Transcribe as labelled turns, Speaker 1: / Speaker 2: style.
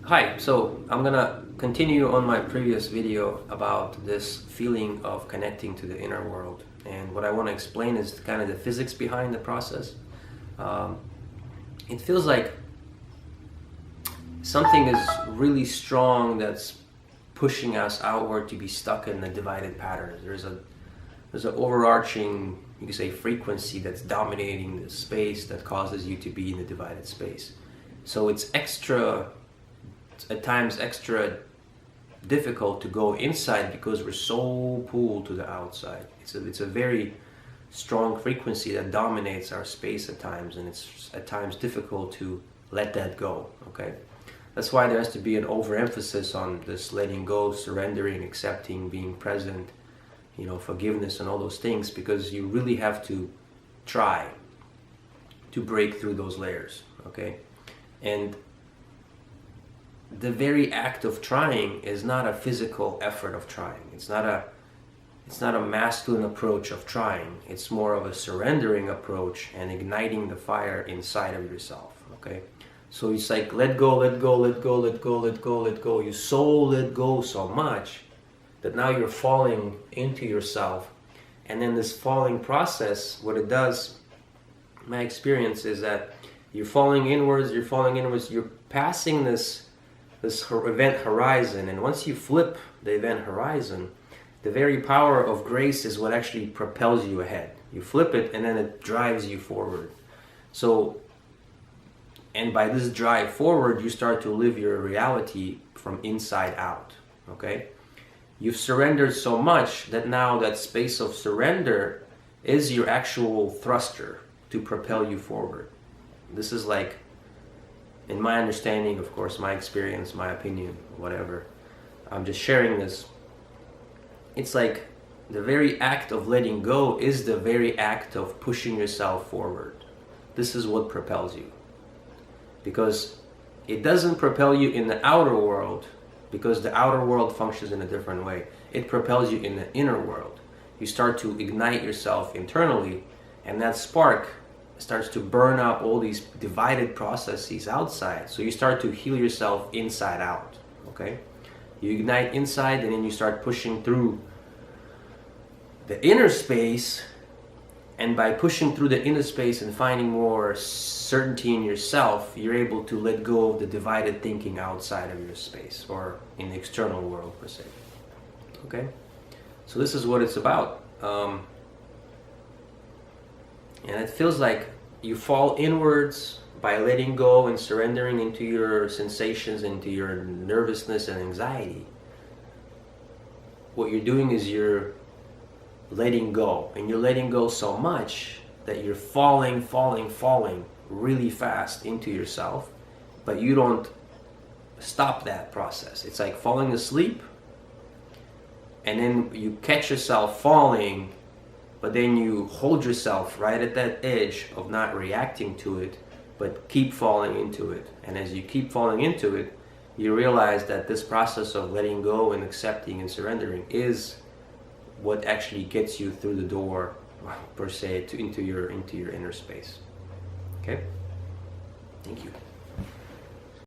Speaker 1: Hi, so I'm gonna continue on my previous video about this feeling of connecting to the inner world. And what I want to explain is kind of the physics behind the process. Um, it feels like something is really strong that's pushing us outward to be stuck in a divided pattern. There's an overarching, you could say, frequency that's dominating the space that causes you to be in a divided space. So it's at times extra difficult to go inside because we're so pulled to the outside. It's a very strong frequency that dominates our space at times, and it's at times difficult to let that go. Okay, that's why there has to be an overemphasis on this letting go, surrendering, accepting, being present, forgiveness and all those things, because you really have to try to break through those layers. Okay, and the very act of trying is not a physical effort of trying. It's not a masculine approach of trying. It's more of a surrendering approach and igniting the fire inside of yourself. Okay, so it's like let go, let go, let go, let go, let go, let go. You let go so much that now you're falling into yourself, and then this falling process, what it does, my experience is that you're falling inwards, you're passing this event horizon, and once you flip the event horizon, the very power of grace is what actually propels you ahead. You flip it and then it drives you forward. So, and by this drive forward, you start to live your reality from inside out. Okay, you've surrendered so much that now that space of surrender is your actual thruster to propel you forward. This is like, in my understanding, of course, my experience, my opinion, whatever, I'm just sharing this. It's like the very act of letting go is the very act of pushing yourself forward. This is what propels you. Because it doesn't propel you in the outer world, because the outer world functions in a different way. It propels you in the inner world. You start to ignite yourself internally, and that spark starts to burn up all these divided processes outside. So you start to heal yourself inside out. Okay, you ignite inside, and then you start pushing through the inner space, and by pushing through the inner space and finding more certainty in yourself, you're able to let go of the divided thinking outside of your space or in the external world per se. Okay, so this is what it's about. And it feels like you fall inwards by letting go and surrendering into your sensations, into your nervousness and anxiety. What you're doing is you're letting go, and you're letting go so much that you're falling really fast into yourself, but you don't stop that process. It's like falling asleep, and then you catch yourself falling, but then you hold yourself right at that edge of not reacting to it, but keep falling into it. And as you keep falling into it, you realize that this process of letting go and accepting and surrendering is what actually gets you through the door, per se, into your inner space. Okay? Thank you.